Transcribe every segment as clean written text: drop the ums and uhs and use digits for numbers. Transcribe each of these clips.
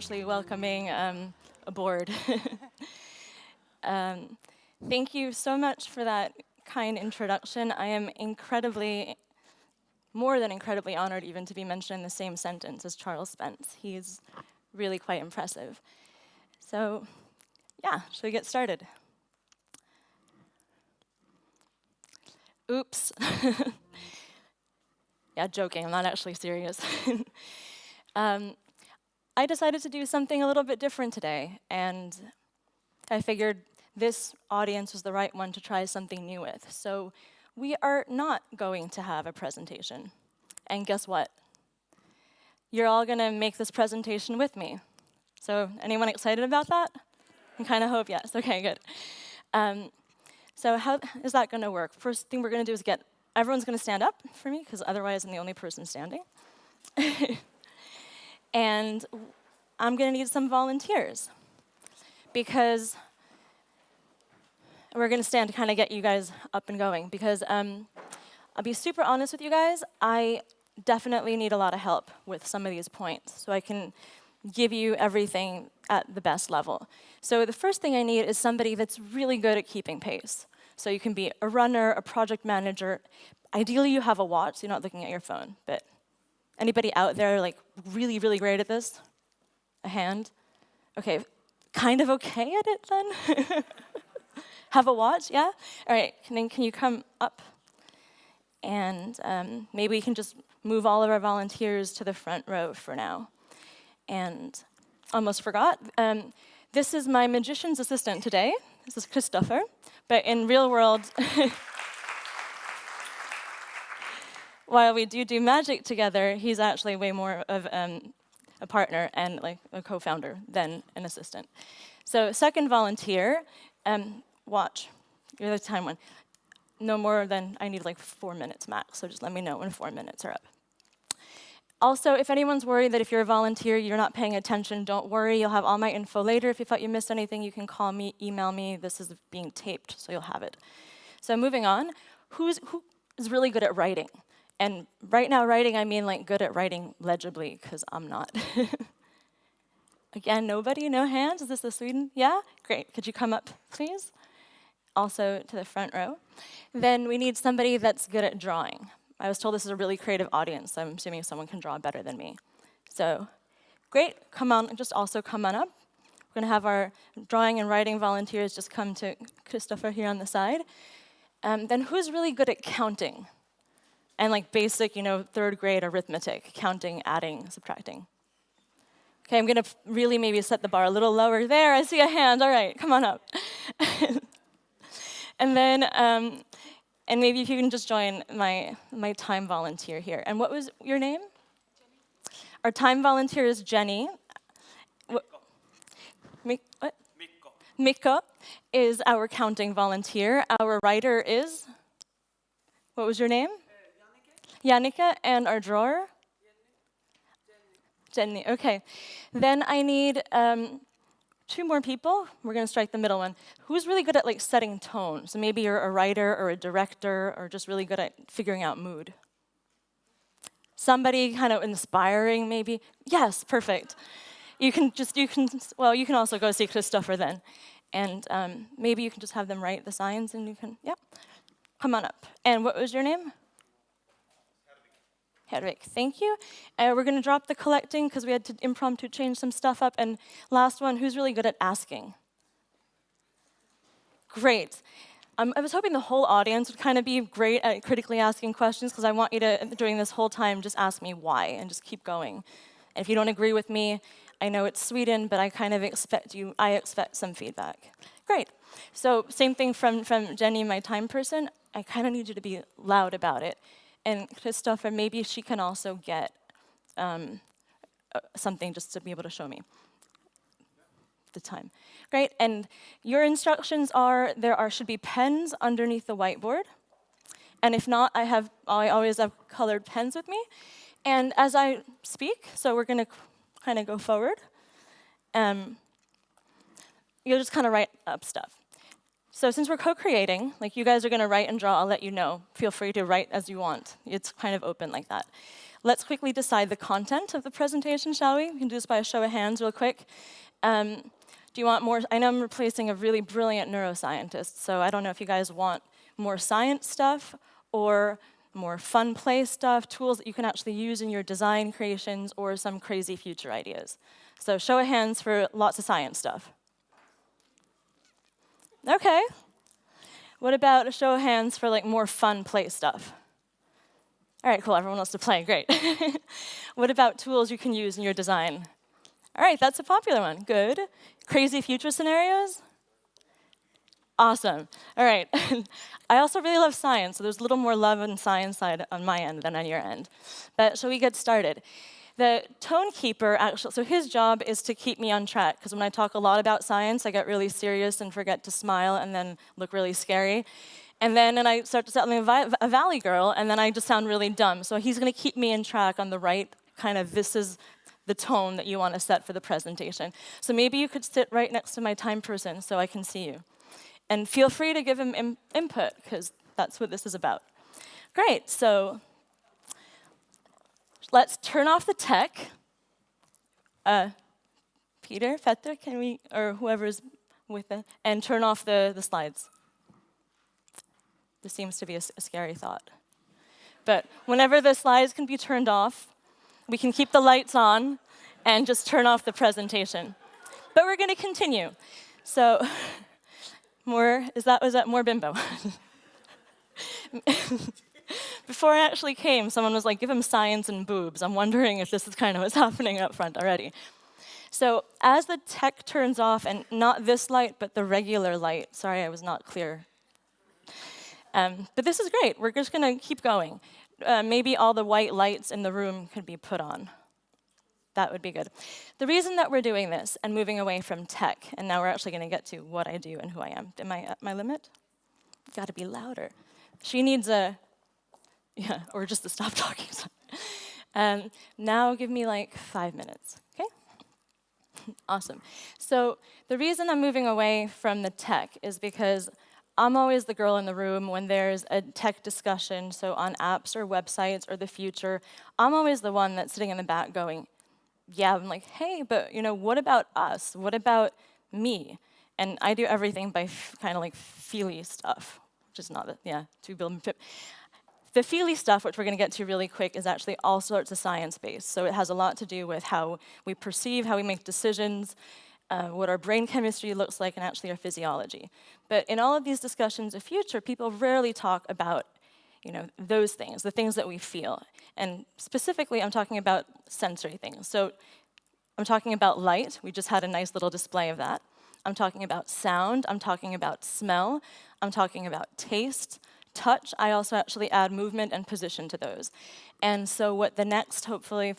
actually welcoming aboard. Thank you so much for that kind introduction. I am more than incredibly honored even to be mentioned in the same sentence as Charles Spence. He's really quite impressive. So, yeah, should we get started? Oops. Yeah, joking, I'm not actually serious. I decided to do something a little bit different today, and I figured this audience was the right one to try something new with. So we are not going to have a presentation. And guess what? You're all going to make this presentation with me. So anyone excited about that? I kind of hope yes. Okay, good. So how is that going to work? First thing we're going to do is everyone's going to stand up for me, because otherwise I'm the only person standing. And I'm going to need some volunteers, because we're going to stand to kind of get you guys up and going. Because I'll be super honest with you guys, I definitely need a lot of help with some of these points, so I can give you everything at the best level. So the first thing I need is somebody that's really good at keeping pace. So you can be a runner, a project manager. Ideally, you have a watch, so you're not looking at your phone. But anybody out there like really, really great at this? A hand? Okay, kind of okay at it then? Have a watch, yeah? All right, can you come up? And maybe we can just move all of our volunteers to the front row for now. And almost forgot, this is my magician's assistant today. This is Christopher. But in real world, while we do magic together, he's actually way more of a partner and like a co-founder than an assistant. So second volunteer, watch. You're the time one. No more than, I need like 4 minutes max, so just let me know when 4 minutes are up. Also, if anyone's worried that if you're a volunteer, you're not paying attention, don't worry. You'll have all my info later. If you thought you missed anything, you can call me, email me. This is being taped, so you'll have it. So moving on, who is really good at writing? And right now, writing, I mean like good at writing legibly, because I'm not. Again, nobody? No hands? Is this the Sweden? Yeah? Great. Could you come up, please? Also to the front row. Then we need somebody that's good at drawing. I was told this is a really creative audience, so I'm assuming someone can draw better than me. So, great, come on, just also come on up. We're gonna have our drawing and writing volunteers just come to Christopher here on the side. Then who's really good at counting? And like basic, third grade arithmetic, counting, adding, subtracting. Okay, I'm gonna really maybe set the bar a little lower there. I see a hand, all right, come on up. And then, and maybe if you can just join my time volunteer here. And what was your name? Jenny. Our time volunteer is Jenny. What? Mikko. Mikko is our counting volunteer. Our writer is? What was your name? Jannika. And our drawer? Jenny. Okay. Then I need 2 more people. We're going to strike the middle one. Who's really good at like setting tone? So maybe you're a writer or a director or just really good at figuring out mood. Somebody kind of inspiring maybe? Yes, perfect. You can also go see Christopher then. And maybe you can just have them write the signs and you can, come on up. And what was your name? Hedvig, thank you. We're going to drop the collecting because we had to impromptu change some stuff up. And last one, who's really good at asking? Great. I was hoping the whole audience would kind of be great at critically asking questions, because I want you to, during this whole time, just ask me why and just keep going. And if you don't agree with me, I know it's Sweden, but I kind of expect some feedback. Great. So same thing from Jenny, my time person. I kind of need you to be loud about it. And Christopher, maybe she can also get something just to be able to show me the time. Great, and your instructions are, should be pens underneath the whiteboard. And if not, I always have colored pens with me. And as I speak, so we're gonna kind of go forward. You'll just kind of write up stuff. So since we're co-creating, like you guys are going to write and draw, I'll let you know. Feel free to write as you want. It's kind of open like that. let's quickly decide the content of the presentation, shall we? We can do this by a show of hands real quick. Do you want more? I know I'm replacing a really brilliant neuroscientist, so I don't know if you guys want more science stuff or more fun play stuff, tools that you can actually use in your design creations, or some crazy future ideas. So show of hands for lots of science stuff. Okay. What about a show of hands for like more fun play stuff? All right, cool, everyone wants to play, great. What about tools you can use in your design? All right, that's a popular one, good. Crazy future scenarios? Awesome, all right. I also really love science, so there's a little more love on science side on my end than on your end. But shall we get started? The tone keeper, actually, so his job is to keep me on track, because when I talk a lot about science, I get really serious and forget to smile and then look really scary. And then I start to sound like a valley girl, and then I just sound really dumb. So he's going to keep me in track on the right kind of, this is the tone that you want to set for the presentation. So maybe you could sit right next to my time person so I can see you. And feel free to give him input, because that's what this is about. Great, so let's turn off the tech. Peter, Fetter, can we, or whoever's with it, and turn off the slides. This seems to be a scary thought. But whenever the slides can be turned off, we can keep the lights on and just turn off the presentation. But we're going to continue. So, was that more bimbo? Before I actually came, someone was like, give him science and boobs. I'm wondering if this is kind of what's happening up front already. So as the tech turns off, and not this light, but the regular light. Sorry, I was not clear. But this is great. We're just going to keep going. Maybe all the white lights in the room could be put on. That would be good. The reason that we're doing this and moving away from tech, and now we're actually going to get to what I do and who I am. Am I at my limit? Got to be louder. She needs yeah, or just to stop talking. Now give me like 5 minutes, okay? Awesome. So the reason I'm moving away from the tech is because I'm always the girl in the room when there's a tech discussion, so on apps or websites or the future. I'm always the one that's sitting in the back going, yeah, I'm like, hey, but what about us? What about me? And I do everything by kind of like feely stuff, which is not, to build. The feely stuff, which we're going to get to really quick, is actually all sorts of science-based. So it has a lot to do with how we perceive, how we make decisions, what our brain chemistry looks like, and actually our physiology. But in all of these discussions of future, people rarely talk about those things, the things that we feel. And specifically, I'm talking about sensory things. So I'm talking about light. We just had a nice little display of that. I'm talking about sound. I'm talking about smell. I'm talking about taste, touch. I also actually add movement and position to those. And so what the next, hopefully,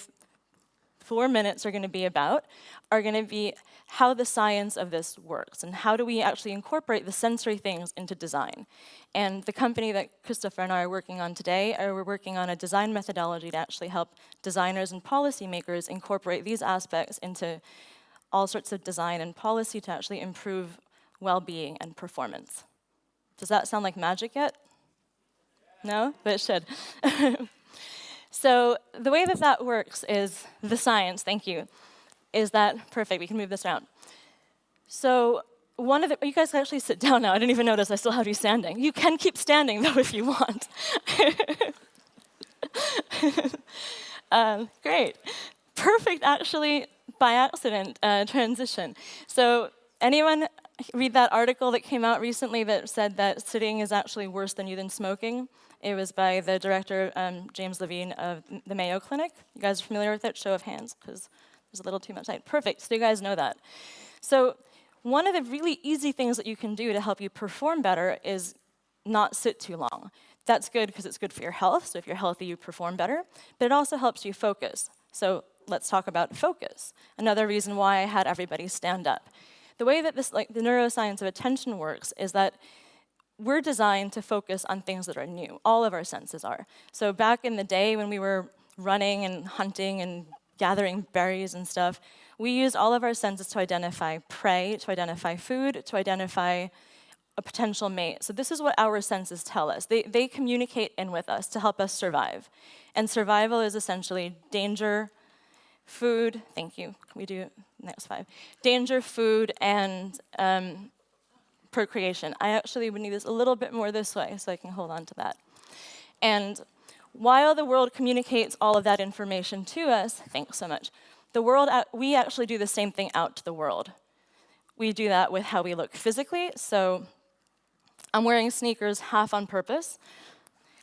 4 minutes are going to be about are going to be how the science of this works and how do we actually incorporate the sensory things into design. And the company that Christopher and I are working on today, we're working on a design methodology to actually help designers and policymakers incorporate these aspects into all sorts of design and policy to actually improve well-being and performance. Does that sound like magic yet? No? But it should. So the way that works is the science, thank you, is that, perfect, we can move this around. So you guys can actually sit down now. I didn't even notice I still have you standing. You can keep standing, though, if you want. Great. Perfect, actually, by accident, transition. So anyone read that article that came out recently that said that sitting is actually worse than smoking? It was by the director, James Levine of the Mayo Clinic. You guys are familiar with it? Show of hands, because there's a little too much light. Perfect, so you guys know that. So one of the really easy things that you can do to help you perform better is not sit too long. That's good because it's good for your health, so if you're healthy, you perform better. But it also helps you focus. So let's talk about focus. Another reason why I had everybody stand up. The way that the neuroscience of attention works is that we're designed to focus on things that are new. All of our senses are. So back in the day when we were running and hunting and gathering berries and stuff, we used all of our senses to identify prey, to identify food, to identify a potential mate. So this is what our senses tell us. They communicate in with us to help us survive. And survival is essentially danger, food, thank you, can we do next 5? Danger, food, and procreation. I actually would need this a little bit more this way so I can hold on to that. And while the world communicates all of that information to us, thanks so much, we actually do the same thing out to the world. We do that with how we look physically. So I'm wearing sneakers half on purpose,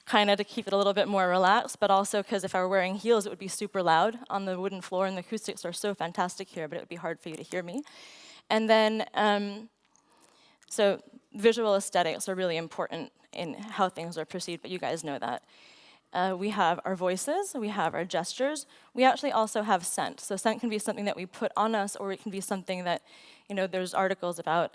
kind of to keep it a little bit more relaxed, but also because if I were wearing heels, it would be super loud on the wooden floor, and the acoustics are so fantastic here, but it would be hard for you to hear me. And then, so visual aesthetics are really important in how things are perceived, but you guys know that. We have our voices, we have our gestures. We actually also have scent. So scent can be something that we put on us, or it can be something that, there's articles about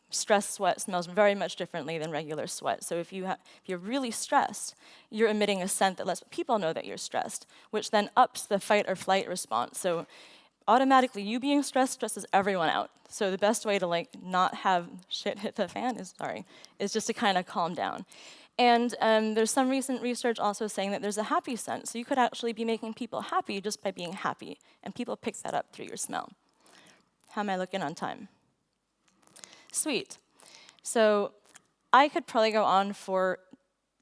stress sweat smells very much differently than regular sweat. So if you're really stressed, you're emitting a scent that lets people know that you're stressed, which then ups the fight or flight response. So automatically, you being stressed stresses everyone out. So the best way to not have shit hit the fan is just to kind of calm down. And there's some recent research also saying that there's a happy scent. So you could actually be making people happy just by being happy. And people pick that up through your smell. How am I looking on time? Sweet. So I could probably go on for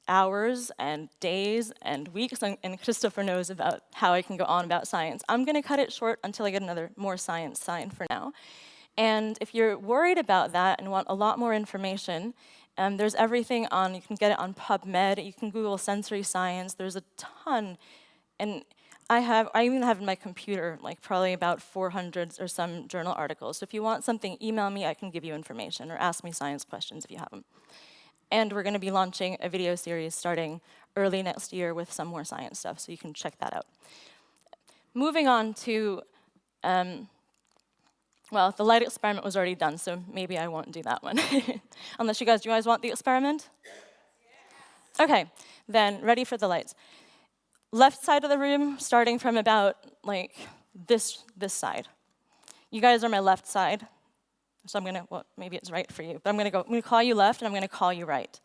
hours and days and weeks, and Christopher knows about how I can go on about science. I'm going to cut it short until I get another more science sign for now. And if you're worried about that and want a lot more information, there's everything you can get it on PubMed, you can Google sensory science, there's a ton. And I even have in my computer, probably about 400 or some journal articles. So if you want something, email me, I can give you information, or ask me science questions if you have them. And we're going to be launching a video series starting early next year with some more science stuff, so you can check that out. Moving on to, well, the light experiment was already done, so maybe I won't do that one. Unless do you guys want the experiment? Yes. Okay, then ready for the lights. Left side of the room, starting from about this side. You guys are my left side. So I'm well, maybe it's right for you, but I'm gonna call you left, and I'm gonna call you right.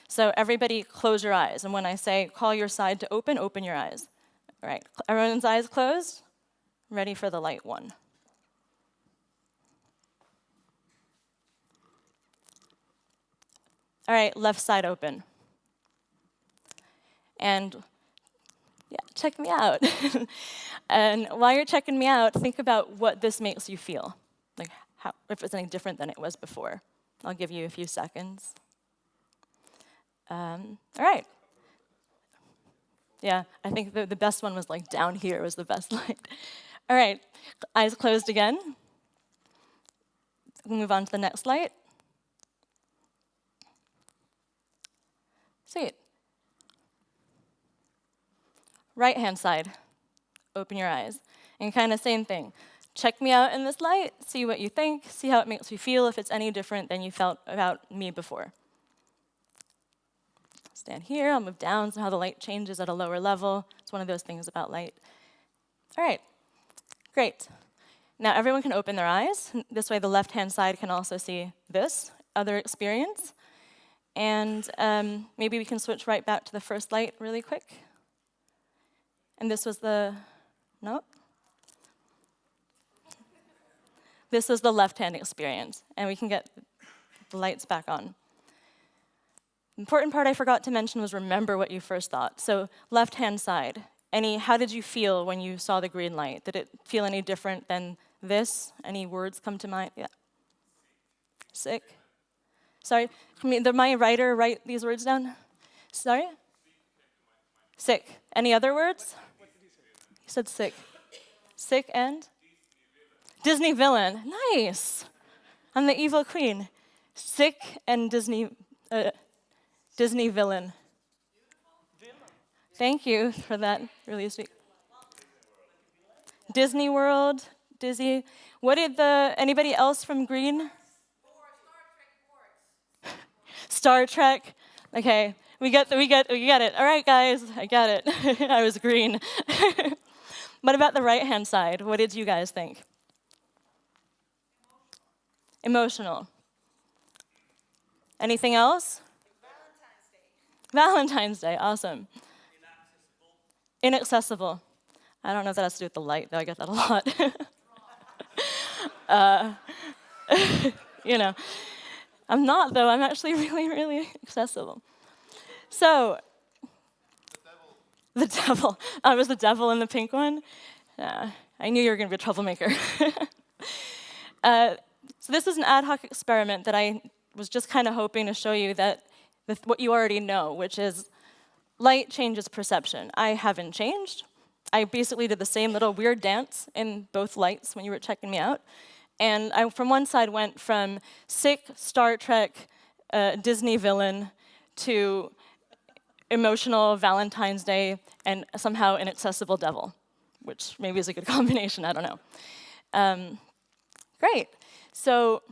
So everybody close your eyes, and when I say call your side to open your eyes. All right, everyone's eyes closed? Ready for the light 1. All right, left side open. And yeah, check me out. And while you're checking me out, think about what this makes you feel. If it's any different than it was before. I'll give you a few seconds. All right. Yeah, I think the best one was down here was the best light. All right, eyes closed again. We'll move on to the next light. Sweet. Right-hand side, open your eyes. And kind of same thing. Check me out in this light, see what you think, see how it makes you feel, if it's any different than you felt about me before. Stand here, I'll move down, so how the light changes at a lower level. It's one of those things about light. All right, great. Now everyone can open their eyes. This way the left-hand side can also see this other experience. And maybe we can switch right back to the first light really quick. And this was nope. This was the left-hand experience, and we can get the lights back on. The important part I forgot to mention was remember what you first thought. So left-hand side, how did you feel when you saw the green light? Did it feel any different than this? Any words come to mind? Yeah. Sick? Sorry, did my writer write these words down? Sorry? Sick. Any other words? He said sick. Sick and? Disney villain. Nice. I'm the evil queen. Sick and Disney villain. Thank you for that. Really sweet. Disney World. Disney. What did anybody else from Green? Star Trek. Okay, we get it. All right, guys, I got it. I was green. What about the right-hand side? What did you guys think? Emotional. Anything else? Valentine's Day, awesome. Inaccessible. I don't know if that has to do with the light, though. I get that a lot. You know, I'm not, though. I'm actually really, really accessible. So, the devil. I was the devil in the pink one? I knew you were going to be a troublemaker. So this is an ad hoc experiment that I was just kind of hoping to show you that what you already know, which is light changes perception. I haven't changed. I basically did the same little weird dance in both lights when you were checking me out. And I, from one side, went from sick Star Trek Disney villain to emotional Valentine's Day and somehow inaccessible devil, which maybe is a good combination, I don't know. Great. So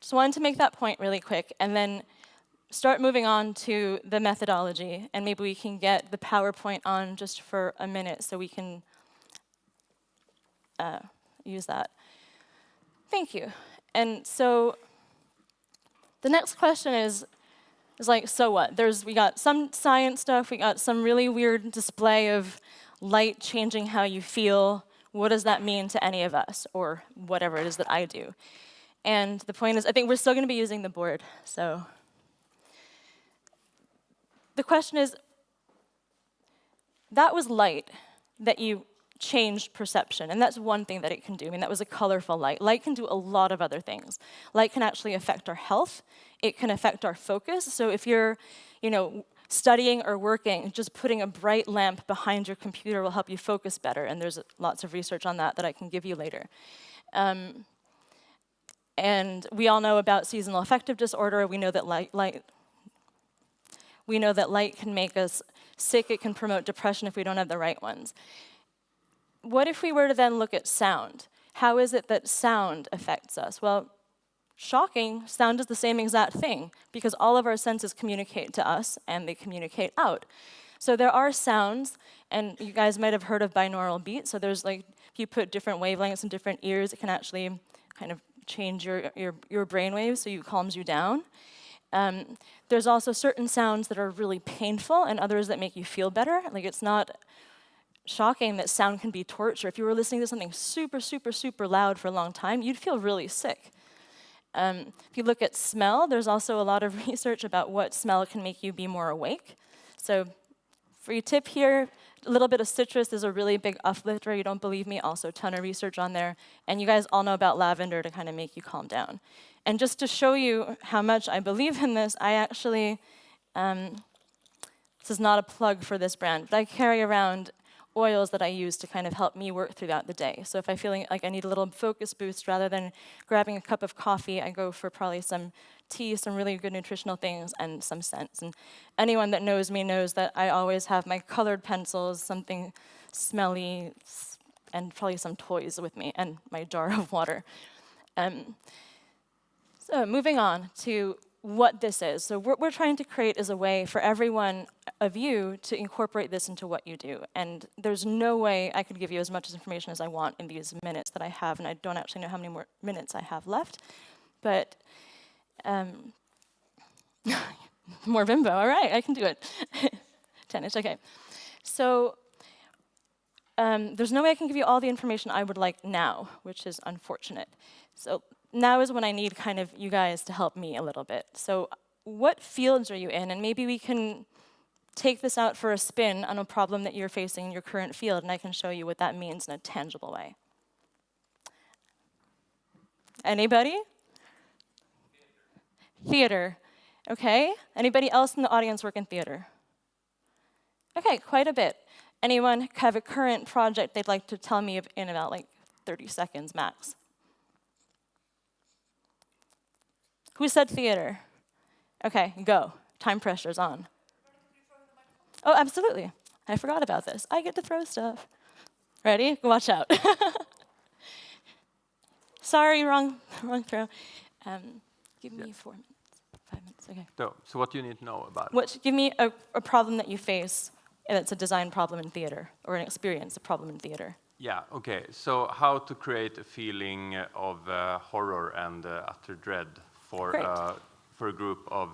just wanted to make that point really quick and then start moving on to the methodology, and maybe we can get the PowerPoint on just for a minute so we can use that. Thank you. And so the next question is like, so what? We got some science stuff, we got some really weird display of light changing how you feel. What does that mean to any of us, or whatever it is that I do? And the point is, I think we're still going to be using the board, so. The question is, that was light that you changed perception, and that's one thing that it can do. I mean, that was a colorful light. Light can do a lot of other things. Light can actually affect our health. It can affect our focus. So if you're, studying or working, just putting a bright lamp behind your computer will help you focus better, and there's lots of research on that I can give you later. And we all know about seasonal affective disorder. We know that light can make us sick. It can promote depression if we don't have the right ones. What if we were to then look at sound? How is it that sound affects us? Well, shocking, sound is the same exact thing because all of our senses communicate to us and they communicate out. So there are sounds, and you guys might have heard of binaural beat. So there's if you put different wavelengths in different ears, it can actually kind of change your brain waves, so it calms you down. There's also certain sounds that are really painful and others that make you feel better. It's not shocking that sound can be torture. If you were listening to something super, super, super loud for a long time, you'd feel really sick. If you look at smell, there's also a lot of research about what smell can make you be more awake. So free tip here, a little bit of citrus is a really big uplifter. You don't believe me? Also a ton of research on there. And you guys all know about lavender to kind of make you calm down. And just to show you how much I believe in this, I actually, this is not a plug for this brand, but I carry around oils that I use to kind of help me work throughout the day. So if I'm feeling like I need a little focus boost, rather than grabbing a cup of coffee, I go for probably some tea, some really good nutritional things, and some scents. And anyone that knows me knows that I always have my colored pencils, something smelly, and probably some toys with me, and my jar of water. So moving on to what this is. So what we're trying to create is a way for every one of you to incorporate this into what you do. And there's no way I could give you as much information as I want in these minutes that I have, and I don't actually know how many more minutes I have left. But more bimbo, all right, I can do it. 10-ish, okay. So there's no way I can give you all the information I would like now, which is unfortunate. So now is when I need kind of you guys to help me a little bit. So what fields are you in? And maybe we can take this out for a spin on a problem that you're facing in your current field, and I can show you what that means in a tangible way. Anybody? Theater. Okay. Anybody else in the audience work in theater? Okay, quite a bit. Anyone have a current project they'd like to tell me in about 30 seconds max? Who said theater? Okay, go. Time pressure's on. Oh, absolutely. I forgot about this. I get to throw stuff. Ready? Watch out. Sorry, wrong throw. Give me 4 minutes, 5 minutes, okay. So what do you need to know about it? Give me a problem that you face that's a design problem in theater, or an experience, a problem in theater. Yeah, okay. So how to create a feeling of horror and utter dread for a group of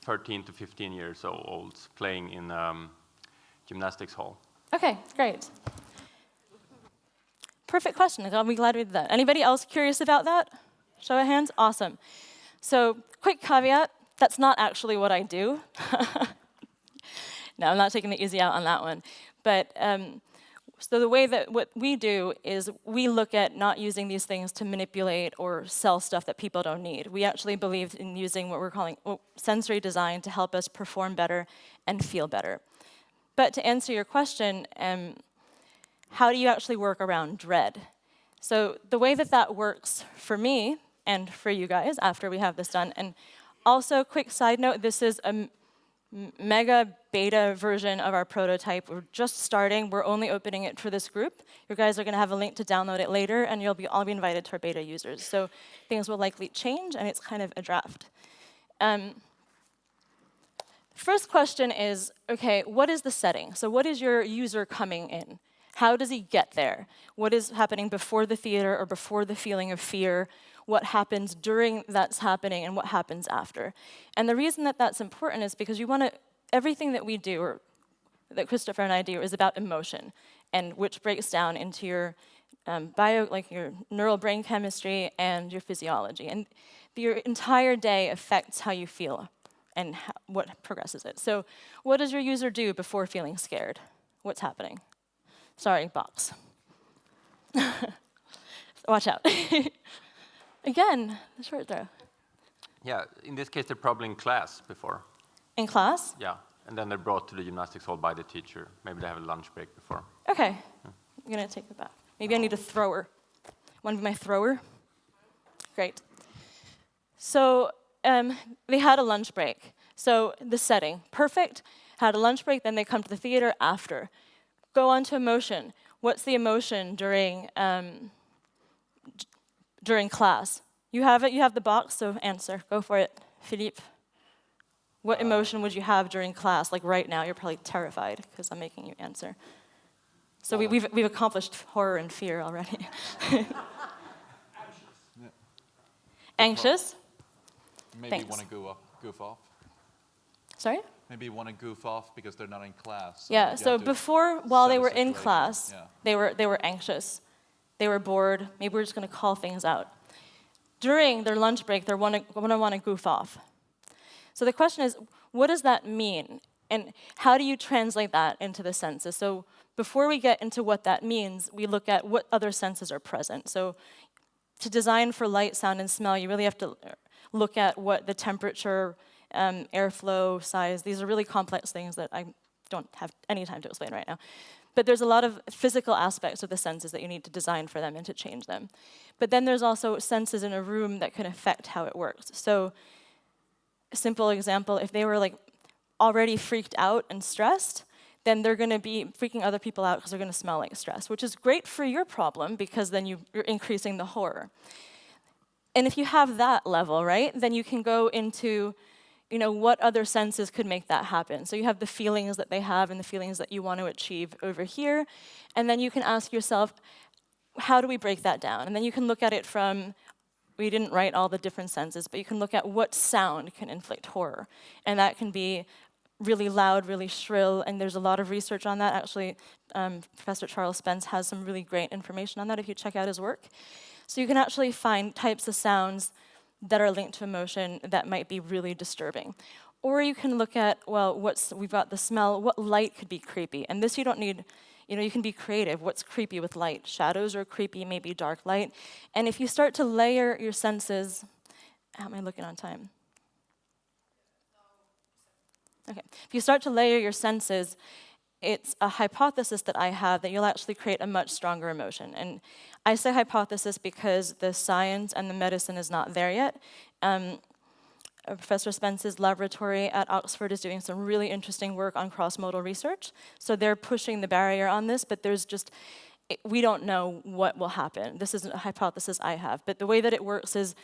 13 to 15 years olds playing in gymnastics hall. Okay, great. Perfect question. I'll be glad we did that. Anybody else curious about that? Show of hands? Awesome. So, quick caveat, that's not actually what I do. No, I'm not taking the easy out on that one. But so the way that what we do is we look at not using these things to manipulate or sell stuff that people don't need. We actually believe in using what we're calling sensory design to help us perform better and feel better. But to answer your question, how do you actually work around dread? So the way that that works for me and for you guys after we have this done, and also quick side note, this is a mega beta version of our prototype. We're just starting. We're only opening it for this group. You guys are going to have a link to download it later, and you'll all be invited to our beta users. So things will likely change, and it's kind of a draft. First question is, okay, what is the setting? So what is your user coming in? How does he get there? What is happening before the theater or before the feeling of fear? What happens during that's happening and what happens after? And the reason that that's important is because you want to, everything that we do, or that Christopher and I do, is about emotion, and which breaks down into your your neural brain chemistry and your physiology. And your entire day affects how you feel and what progresses it. So what does your user do before feeling scared? What's happening? Sorry, box. Watch out. Again, the short throw. Yeah, in this case, they're probably in class before. In class? Yeah, and then they're brought to the gymnastics hall by the teacher. Maybe they have a lunch break before. Okay, I'm gonna take it back. Maybe I need a thrower. Want to be my thrower? Great. So they had a lunch break. So the setting, perfect. Had a lunch break, then they come to the theater after. Go on to emotion. What's the emotion during class? You have it, you have the box, so answer. Go for it, Philippe. What emotion would you have during class? Like right now, you're probably terrified because I'm making you answer. So we've accomplished horror and fear already. Anxious. Yeah. Anxious? Maybe Thanks. want to goof off. Sorry? Maybe you want to goof off because they're not in class. So Yeah, so before, while they were in situation. class, Yeah. they were anxious. They were bored. Maybe we're just going to call things out. During their lunch break, they're going to want to goof off. So the question is, what does that mean? And how do you translate that into the senses? So before we get into what that means, we look at what other senses are present. So to design for light, sound, and smell, you really have to look at what the temperature, airflow, size, these are really complex things that I don't have any time to explain right now. But there's a lot of physical aspects of the senses that you need to design for them and to change them. But then there's also senses in a room that can affect how it works. So a simple example, if they were like already freaked out and stressed, then they're going to be freaking other people out because they're going to smell like stress, which is great for your problem because then you're increasing the horror. And if you have that level, right, then you can go into, what other senses could make that happen. So you have the feelings that they have and the feelings that you want to achieve over here. And then you can ask yourself, how do we break that down? And then you can look at it from, we didn't write all the different senses, but you can look at what sound can inflict horror. And that can be really loud, really shrill, and there's a lot of research on that. Actually, Professor Charles Spence has some really great information on that if you check out his work. So you can actually find types of sounds that are linked to emotion that might be really disturbing. Or you can look at, well, we've got the smell, what light could be creepy? And this you don't need, you can be creative. What's creepy with light? Shadows are creepy, maybe dark light. And if you start to layer your senses, how am I looking on time? Okay, if you start to layer your senses, it's a hypothesis that I have that you'll actually create a much stronger emotion. And I say hypothesis because the science and the medicine is not there yet. Professor Spence's laboratory at Oxford is doing some really interesting work on cross-modal research. So they're pushing the barrier on this, but we don't know what will happen. This isn't a hypothesis I have. But the way that it works is,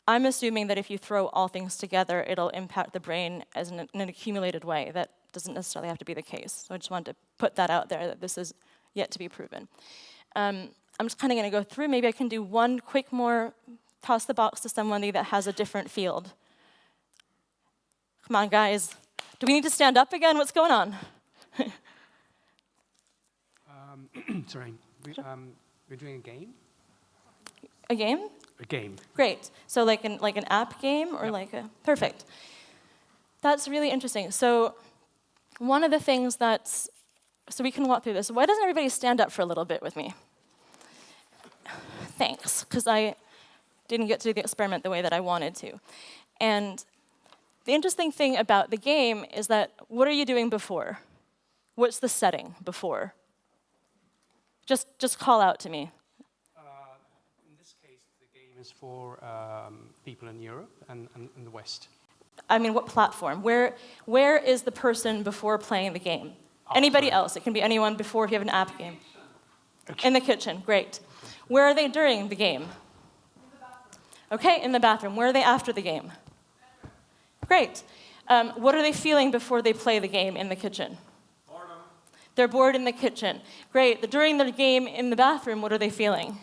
I'm assuming that if you throw all things together, it'll impact the brain as in an accumulated way. That doesn't necessarily have to be the case. So I just wanted to put that out there, that this is yet to be proven. I'm just kind of going to go through. Maybe I can do one quick more toss the box to somebody that has a different field. Come on, guys. Do we need to stand up again? What's going on? Sorry, we're doing a game? A game? A game. Great. So like an app game or Yep. like a, perfect. That's really interesting. So one of the things that's, so we can walk through this. Why doesn't everybody stand up for a little bit with me? Thanks, because I didn't get to do the experiment the way that I wanted to. And the interesting thing about the game is that what are you doing before? What's the setting before? Just call out to me. In this case, the game is for people in Europe and the West. I mean, what platform? Where is the person before playing the game? Anybody else? It can be anyone before if you have an app game. In the kitchen, great. Where are they during the game? Okay, in the bathroom. Where are they after the game? Great. What are they feeling before they play the game in the kitchen? Boredom. They're bored in the kitchen. Great. During the game in the bathroom, what are they feeling?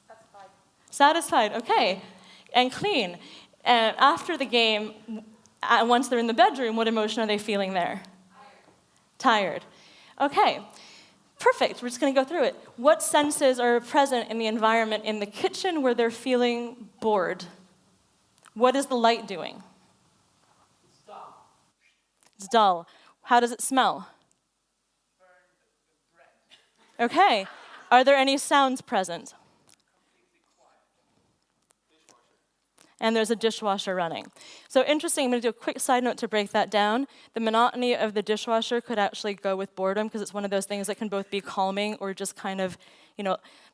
Satisfied. Satisfied, okay. And clean. And after the game, once they're in the bedroom, what emotion are they feeling there? Tired. Tired. Okay. Perfect. We're just going to go through it. What senses are present in the environment in the kitchen where they're feeling bored? What is the light doing? It's dull. It's dull. How does it smell? Burned bread. Okay. Are there any sounds present? And there's a dishwasher running. So interesting, I'm going to do a quick side note to break that down. The monotony of the dishwasher could actually go with boredom because it's one of those things that can both be calming or just kind of,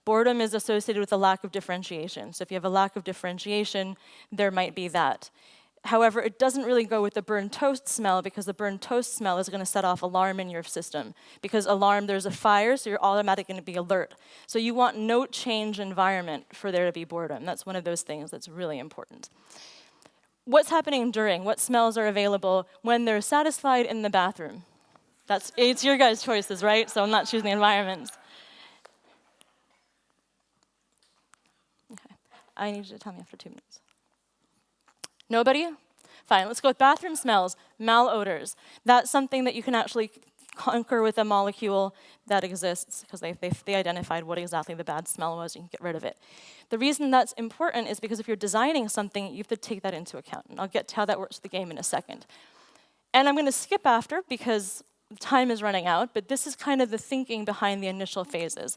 boredom is associated with a lack of differentiation. So if you have a lack of differentiation, there might be that. However, it doesn't really go with the burned toast smell because the burned toast smell is going to set off alarm in your system. Because alarm, there's a fire, so you're automatically going to be alert. So you want no change environment for there to be boredom. That's one of those things that's really important. What's happening during? What smells are available when they're satisfied in the bathroom? It's your guys' choices, right? So I'm not choosing the environments. Okay. I need you to tell me after 2 minutes. Nobody? Fine, let's go with bathroom smells, malodors. That's something that you can actually conquer with a molecule that exists because they identified what exactly the bad smell was and you can get rid of it. The reason that's important is because if you're designing something, you have to take that into account. And I'll get to how that works with the game in a second. And I'm going to skip after because time is running out, but this is kind of the thinking behind the initial phases.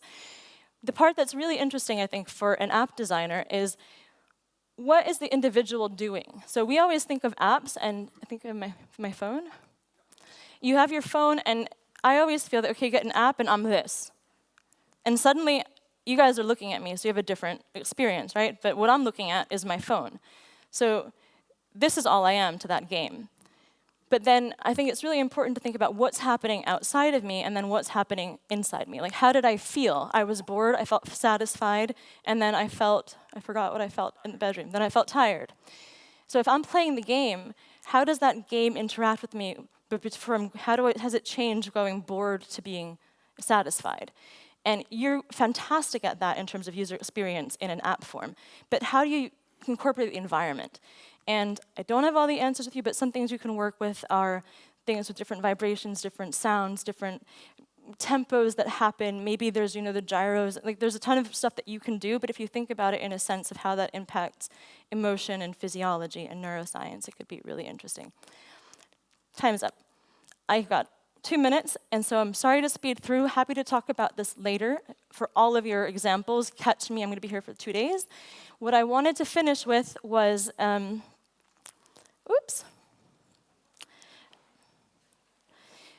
The part that's really interesting, I think, for an app designer is what is the individual doing? So we always think of apps, and I think of my phone. You have your phone, and I always feel that, okay, you get an app, and I'm this. And suddenly, you guys are looking at me, so you have a different experience, right? But what I'm looking at is my phone. So this is all I am to that game. But then I think it's really important to think about what's happening outside of me and then what's happening inside me. Like, how did I feel? I was bored, I felt satisfied, and then I forgot what I felt in the bedroom. Then I felt tired. So if I'm playing the game, how does that game interact with me? Has it changed going bored to being satisfied? And you're fantastic at that in terms of user experience in an app form. But how do you incorporate the environment? And I don't have all the answers with you, but some things you can work with are things with different vibrations, different sounds, different tempos that happen. Maybe there's, the gyros. Like, there's a ton of stuff that you can do, but if you think about it in a sense of how that impacts emotion and physiology and neuroscience, it could be really interesting. Time's up. I've got 2 minutes, and so I'm sorry to speed through. Happy to talk about this later. For all of your examples, catch me. I'm going to be here for 2 days. What I wanted to finish with was,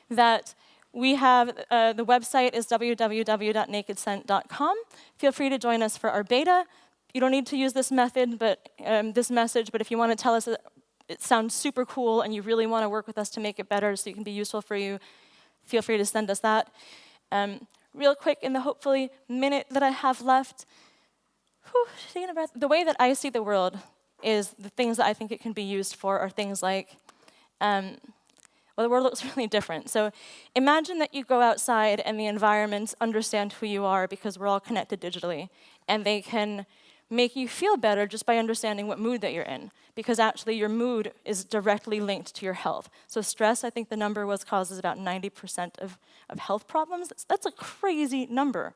that we have, the website is www.nakedscent.com. Feel free to join us for our beta. You don't need to use this method, but this message, but if you want to tell us that it sounds super cool and you really want to work with us to make it better so it can be useful for you, feel free to send us that. Real quick, in the hopefully minute that I have left, taking a breath. The way that I see the world is the things that I think it can be used for are things like, the world looks really different. So imagine that you go outside and the environments understand who you are because we're all connected digitally, and they can make you feel better just by understanding what mood that you're in, because actually your mood is directly linked to your health. So stress, I think the number was, causes about 90% of health problems. That's a crazy number.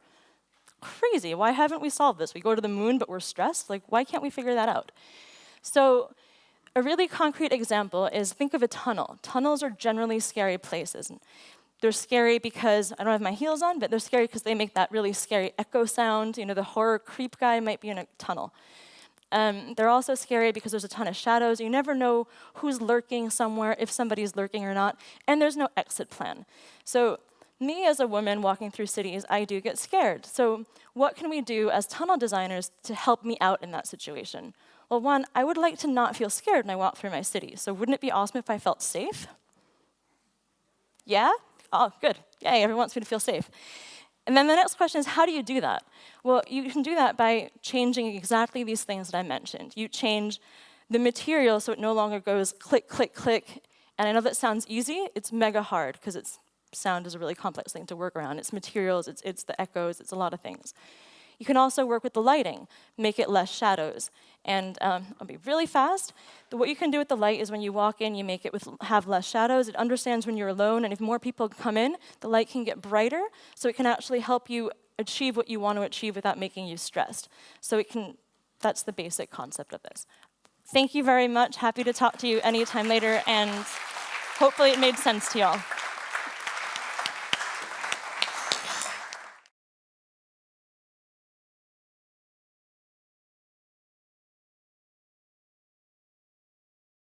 Crazy. Why haven't we solved this? We go to the moon, but we're stressed? Like, why can't we figure that out? So a really concrete example is, think of a tunnel. Tunnels are generally scary places. They're scary because, I don't have my heels on, but they're scary because they make that really scary echo sound. You know, the horror creep guy might be in a tunnel. They're also scary because there's a ton of shadows. You never know who's lurking somewhere, if somebody's lurking or not, and there's no exit plan. So me as a woman walking through cities, I do get scared. So what can we do as tunnel designers to help me out in that situation? Well, one, I would like to not feel scared when I walk through my city. So wouldn't it be awesome if I felt safe? Yeah? Oh, good. Yay, everyone wants me to feel safe. And then the next question is, how do you do that? Well, you can do that by changing exactly these things that I mentioned. You change the material so it no longer goes click, click, click. And I know that sounds easy. It's mega hard because sound is a really complex thing to work around. It's materials, it's the echoes, it's a lot of things. You can also work with the lighting, make it less shadows. And I'll be really fast. What you can do with the light is when you walk in, you make it have less shadows. It understands when you're alone, and if more people come in, the light can get brighter, so it can actually help you achieve what you want to achieve without making you stressed. So that's the basic concept of this. Thank you very much. Happy to talk to you anytime later, and hopefully it made sense to y'all.